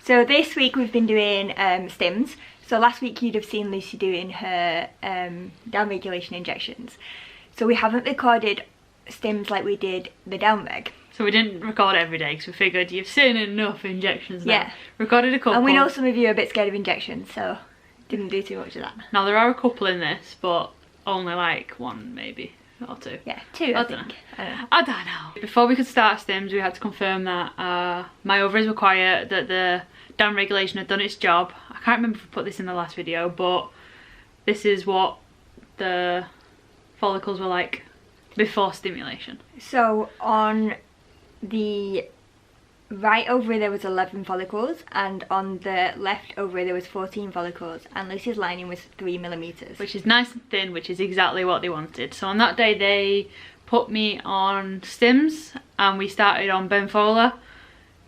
So this week we've been doing Stims. So last week you'd have seen Lucy doing her down regulation injections. So we haven't recorded Stims like we did the down reg. So we didn't record every day because we figured you've seen enough injections now. Yeah. Recorded a couple. And we know some of you are a bit scared of injections, so didn't do too much of that. Now there are a couple in this, but only like one maybe. Or two. Yeah, two I think. I don't know. Before we could start Stims, we had to confirm that my ovaries were quiet, that the down regulation had done its job. I can't remember if I put this in the last video, but this is what the follicles were like before stimulation. So on the right ovary there was 11 follicles, and on the left ovary there was 14 follicles, and Lucy's lining was 3 millimeters, which is nice and thin, which is exactly what they wanted. So on that day they put me on Stims and we started on Benfola,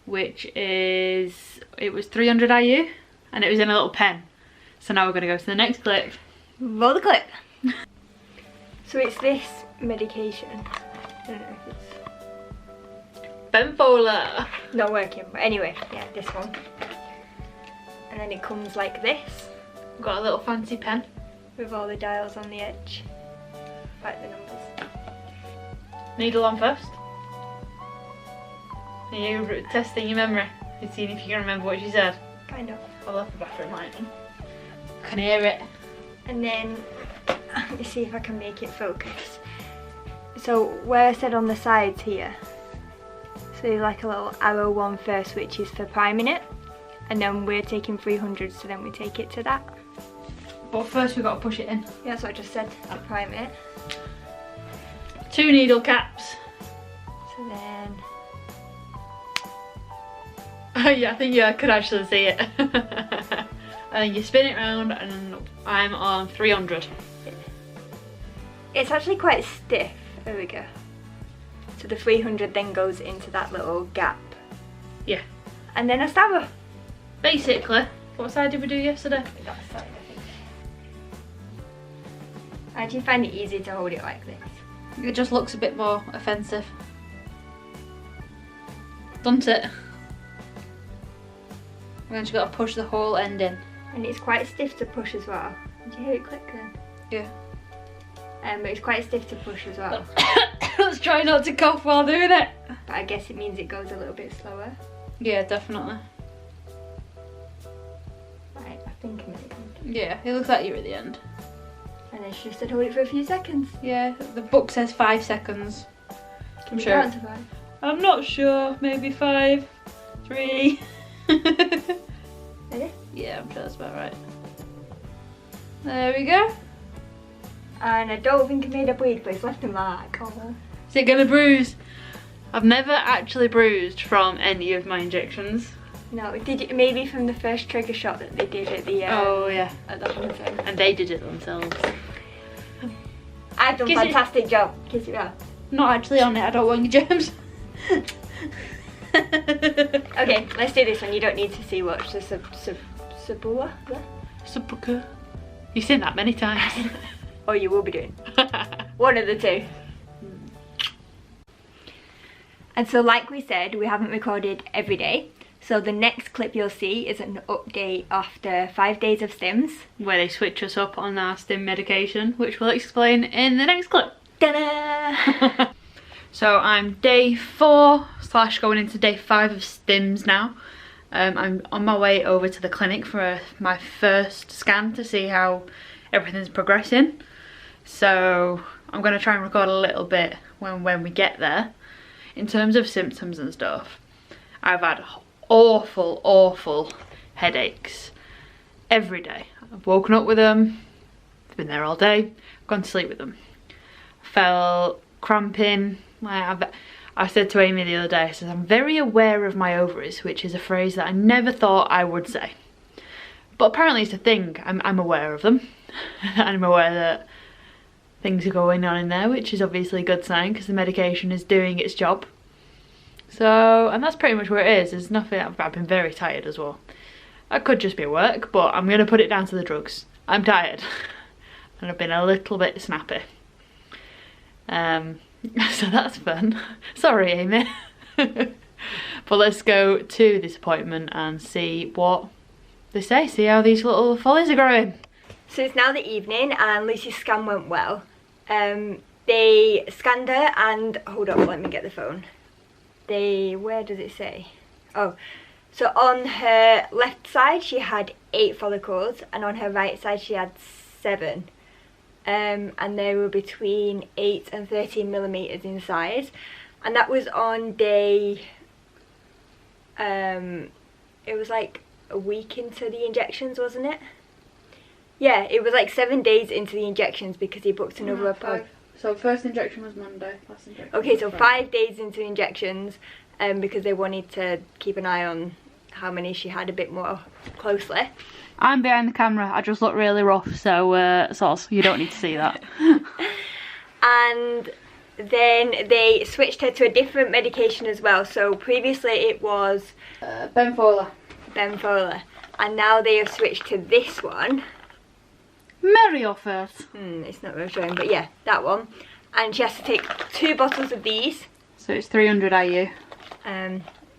which is, it was 300 IU and it was in a little pen. So now we're going to go to the next clip. Roll the clip. So it's this medication. I don't know if it's Benfola. not working, but anyway, yeah, this one. And then it comes like this. Got a little fancy pen with all the dials on the edge, like the numbers. Needle on first. Are you testing your memory? You're seeing if you can remember what she said? Kind of. I'll left the bathroom light on. I can hear it. And then, let me see if I can make it focus. So where I said on the sides here, so there's like a little arrow one first, which is for priming it, and then we're taking 300, so then we take it to that. But first we've got to push it in. Yeah, that's what I just said, to prime it. 2 needle caps. So then... Oh yeah, I think you could actually see it. And then you spin it round and I'm on 300. It's actually quite stiff. There we go. So the 300 then goes into that little gap. Yeah. And then a stabber. Basically, what side did we do yesterday? That side, I think. I actually find it easy to hold it like this. It just looks a bit more offensive. Doesn't it? And then you've got to push the whole end in. And it's quite stiff to push as well. Did you hear it click then? Yeah. But it's quite stiff to push as well. Let's try not to cough while doing it. But I guess it means it goes a little bit slower. Yeah, definitely. Right, I think I'm at the end. Yeah, it looks like you're at the end. And then she just said hold it for a few seconds. Yeah, the book says 5 seconds. Can you count to 5? I'm not sure, maybe 5, 3. Ready? Yeah, I'm sure that's about right. There we go. And I don't think I made a bleed, but it's left a mark. Oh. Is it gonna bruise? I've never actually bruised from any of my injections. No, did you, maybe from the first trigger shot that they did at the oh yeah, at the hunting. and they did it themselves. I've done a fantastic job. Kiss it out. Not actually on it. I don't want your germs. Okay, let's do this one. You don't need to see watch the sabua. Subuka. You've seen that many times. Or you will be doing. One of the two. And so like we said, we haven't recorded every day. So the next clip you'll see is an update after 5 days of Stims. Where they switch us up on our Stim medication, which we'll explain in the next clip. Ta-da! So I'm day 4 / going into day 5 of Stims now. I'm on my way over to the clinic for my first scan to see how everything's progressing. So I'm going to try and record a little bit when we get there. In terms of symptoms and stuff, I've had awful headaches every day. I've woken up with them, I've been there all day, I've gone to sleep with them. I felt cramping. I said to Amy the other day, I said, I'm very aware of my ovaries, which is a phrase that I never thought I would say. But apparently it's a thing. I'm aware of them. I'm aware that things are going on in there, which is obviously a good sign because the medication is doing its job. So, and that's pretty much where it is. There's nothing, I've been very tired as well. That could just be work, but I'm going to put it down to the drugs. I'm tired. And I've been a little bit snappy. So that's fun. Sorry, Amy. But let's go to this appointment and see what they say, see how these little follies are growing. So it's now the evening and Lucy's scan went well. They scanned her and, hold up, let me get the phone. Where does it say? Oh, so on her left side she had 8 follicles and on her right side she had 7. And they were between 8 and 13 millimeters in size. And that was on day, it was like a week into the injections, wasn't it? Yeah, it was like 7 days into the injections because he booked another appointment. So first injection was Monday, last injection. Okay, so 5 days into the injections, because they wanted to keep an eye on how many she had a bit more closely. I'm behind the camera, I just look really rough, so sauce, you don't need to see that. And then they switched her to a different medication as well. So previously it was Benfola. And now they have switched to this one. Meriofert. It's not really showing, but yeah, that one. And she has to take 2 bottles of these. So it's 300 IU.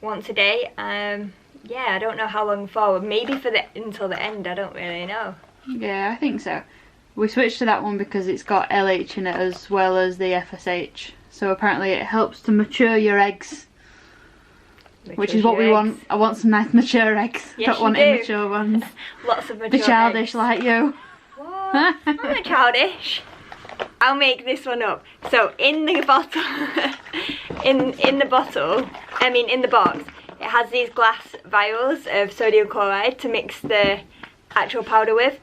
Once a day. Yeah, I don't know how long for. Maybe until the end. I don't really know. Yeah, I think so. We switched to that one because it's got LH in it as well as the FSH. So apparently it helps to mature your eggs. Which is what we want. I want some nice mature eggs. Yes, don't want immature ones. Lots of mature The childish eggs. like you. What? I'm not childish. I'll make this one up. So in the bottle, in the box, it has these glass vials of sodium chloride to mix the actual powder with.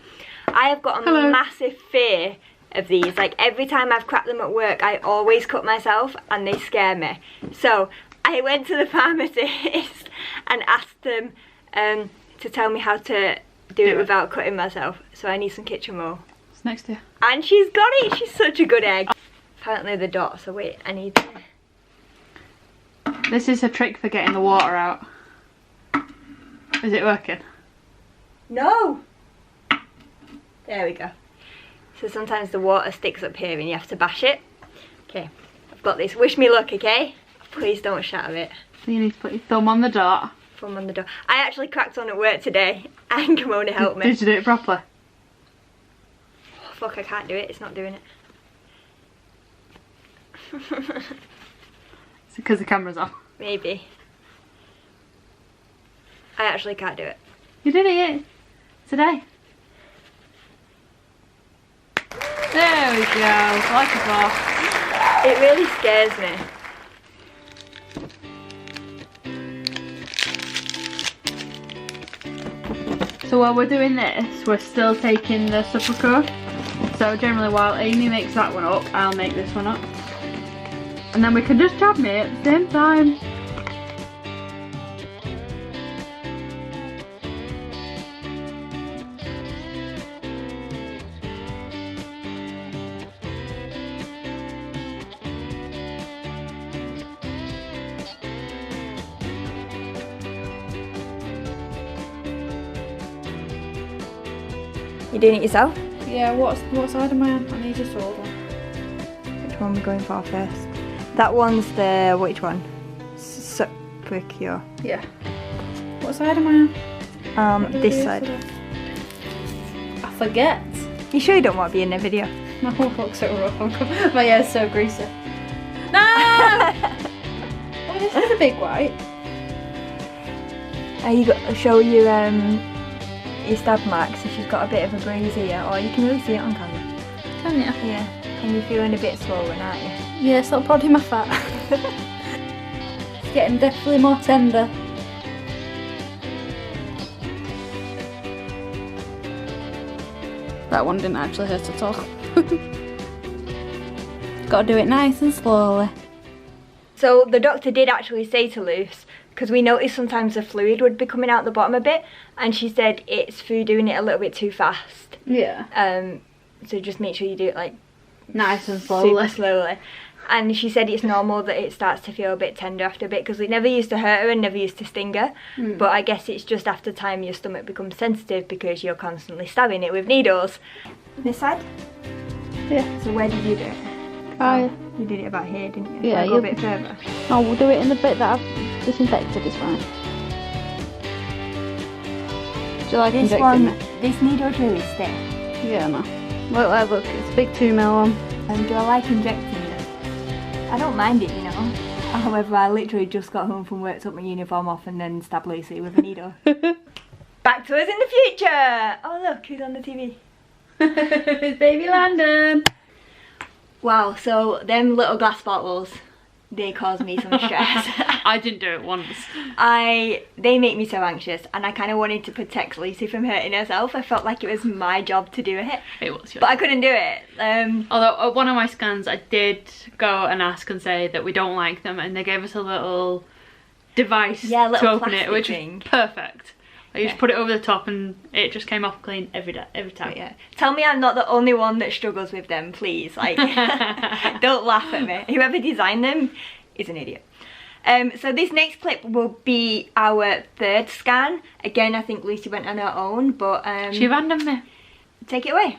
I have got a massive fear of these. Like every time I've cracked them at work, I always cut myself and they scare me. So I went to the pharmacist and asked them to tell me how to do it without cutting myself. So I need some kitchen roll. It's next to you. And she's got it. She's such a good egg. Apparently the dot. So wait, I need to... This is a trick for getting the water out. Is it working? No. There we go. So sometimes the water sticks up here and you have to bash it. Okay, I've got this. Wish me luck, okay? Please don't shatter it. So you need to put your thumb on the dot. Thumb on the dot. I actually cracked on at work today and Kimona helped me. Did you do it properly? Oh, fuck, I can't do it. It's not doing it. It's because the camera's on. Maybe. I actually can't do it. You did it today. There we go, like a boss. It really scares me. So while we're doing this, we're still taking the supper code. So generally while Amy makes that one up, I'll make this one up. And then we can just job me at the same time. You doing it yourself? Yeah, what side am I on? I need to hold on. Which one are we going for first? That one's the, which one? Superior. Yeah. What side am I on? This side. I forget. You sure you don't want to be in the video? My whole looks so rough. My hair's so greasy. No! Oh, this is a big white. I'll show you your stab marks if she's got a bit of a bruise here, or you can really see it on camera. Can you? Yeah. And you're feeling a bit swollen, aren't you? Yeah, stop prodding my fat. It's getting definitely more tender. That one didn't actually hurt at all. Gotta do it nice and slowly. So the doctor did actually say to Luce, because we noticed sometimes the fluid would be coming out the bottom a bit, and she said it's through doing it a little bit too fast. Yeah. So just make sure you do it like nice and slowly. Super slowly. And she said it's normal that it starts to feel a bit tender after a bit, because it never used to hurt her and never used to sting her. But I guess it's just after time your stomach becomes sensitive because you're constantly stabbing it with needles. This side? Yeah. So where did you do it? Hi. You did it about here, didn't you? Yeah, Go a bit further. No, we'll do it in the bit that I've disinfected, it's fine. Do you like This injecting one, me? this needle's really stiff. Yeah, no. Look, it's a big 2mm one. And do I like injecting it? I don't mind it, you know. However, I literally just got home from work, took my uniform off and then stabbed Lucy with a needle. Back to us in the future! Oh look, who's on the TV? It's baby Landon. Wow, so them little glass bottles, they cause me some stress. I didn't do it once. They make me so anxious, and I kind of wanted to protect Lucy from hurting herself. I felt like it was my job to do it. It was yours. But I couldn't do it. Although at one of my scans I did go and ask and say that we don't like them, and they gave us a little device to open it, which was perfect. You just put it over the top and it just came off clean every time. But yeah. Tell me I'm not the only one that struggles with them, please. Like, don't laugh at me. Whoever designed them is an idiot. So this next clip will be our third scan. Again, I think Lucy went on her own, but she abandoned me. Take it away.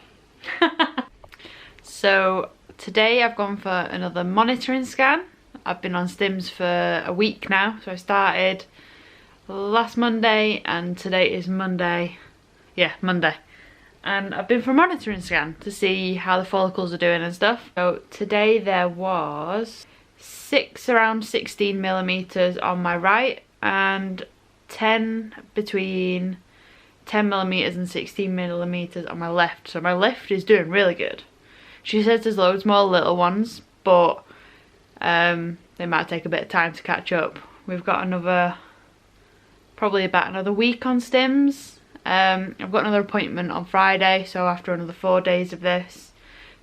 So today I've gone for another monitoring scan. I've been on Stims for a week now, so I started last Monday and today is Monday. Yeah, Monday. And I've been for a monitoring scan to see how the follicles are doing and stuff. So today there was around 16mm on my right and between 10mm and 16mm on my left. So my left is doing really good. She says there's loads more little ones, but they might take a bit of time to catch up. We've got probably about another week on Stims. I've got another appointment on Friday, so after another 4 days of this,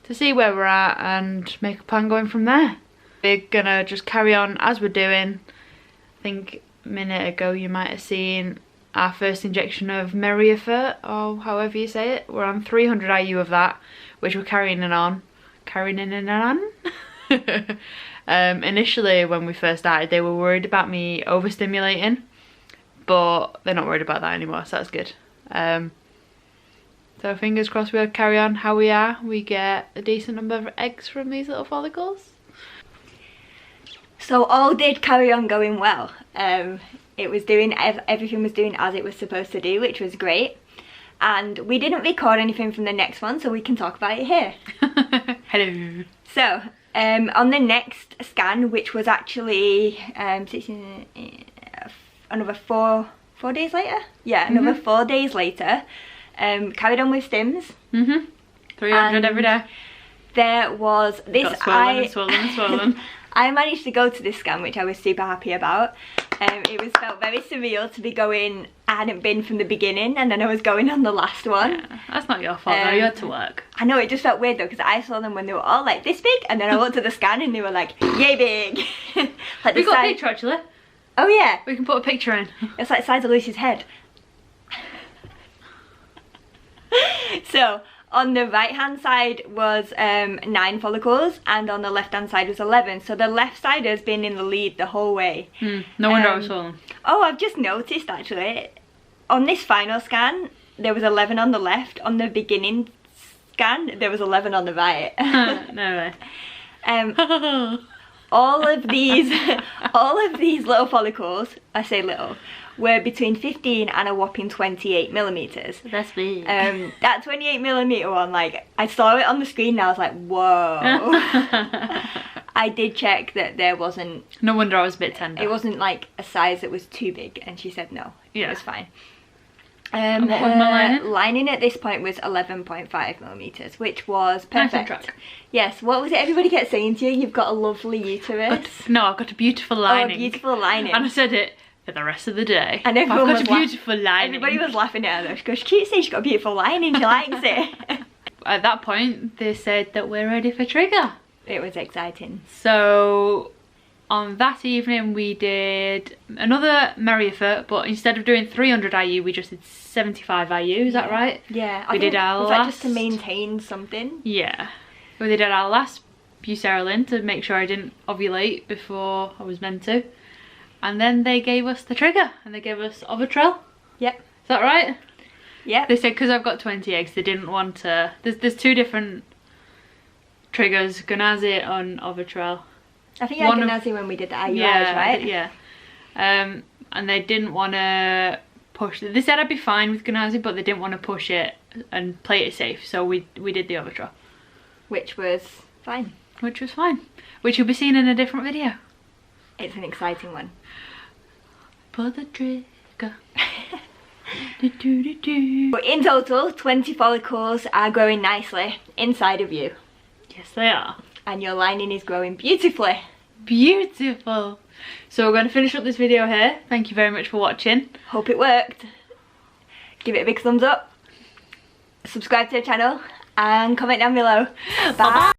to see where we're at and make a plan going from there. We're gonna just carry on as we're doing. I think a minute ago you might have seen our first injection of Meriafert, or however you say it. We're on 300 IU of that, which we're carrying it on. Initially when we first started they were worried about me overstimulating, but they're not worried about that anymore, so that's good. So fingers crossed we'll carry on how we are. We get a decent number of eggs from these little follicles. So all did carry on going well. It was doing, everything was doing as it was supposed to do, which was great. And we didn't record anything from the next one, so we can talk about it here. Hello. So, on the next scan, which was actually another four days later? Yeah, another 4 days later. Carried on with Stims. 300 every day. There was this. Got swollen. I managed to go to this scan, which I was super happy about. It felt very surreal to be going. I hadn't been from the beginning, and then I was going on the last one. Yeah, that's not your fault though, you had to work. I know, it just felt weird though, because I saw them when they were all like this big, and then I went to the scan and they were like, yay big. Like we got a picture actually. Oh yeah. We can put a picture in. It's like the size of Lucy's head. So, on the right hand side was 9 follicles and on the left hand side was 11. So the left side has been in the lead the whole way. No wonder I was swollen. Oh, I've just noticed actually, on this final scan there was 11 on the left. On the beginning scan there was 11 on the right. No way. all of these little follicles, I say little, were between 15 and a whopping 28mm. That's big. That 28mm one, like, I saw it on the screen and I was like, whoa. I did check that there wasn't... No wonder I was a bit tender. It wasn't like a size that was too big, and she said no, it was fine. And what was my lining? Lining at this point was 11.5mm, which was perfect. Nice on track. Yes, what was it everybody kept saying to you? You've got a lovely uterus. I've got a beautiful lining. Oh, a beautiful lining. And I said it for the rest of the day. And everyone I've got a beautiful lining. Everybody was laughing at her. She goes, she keeps saying she's got a beautiful lining, she likes it. At that point, they said that we're ready for trigger. It was exciting. So, on that evening we did another Meriafert, but instead of doing 300 IU, we just did 75 IU, is that right? Yeah. We did our last... Was that just to maintain something? Yeah. We did our last Buserelin to make sure I didn't ovulate before I was meant to. And then they gave us the trigger, and they gave us Ovitrel. Yep. Is that right? Yep. They said because I've got 20 eggs, they didn't want to... There's 2 different triggers, Ganassi and Ovitrel. I think you had Ganassi when we did the IUIs, right? Yeah. And they didn't want to push. They said I'd be fine with Ganassi, but they didn't want to push it and play it safe. So we did the Ovitrel. Which was fine. Which was fine. Which you'll be seeing in a different video. It's an exciting one. Pull the trigger. Do, do, do, do. But in total, 20 follicles are growing nicely inside of you. Yes, they are. And your lining is growing beautifully. Beautiful. So we're going to finish up this video here. Thank you very much for watching. Hope it worked. Give it a big thumbs up. Subscribe to the channel and comment down below. Bye. Bye-bye.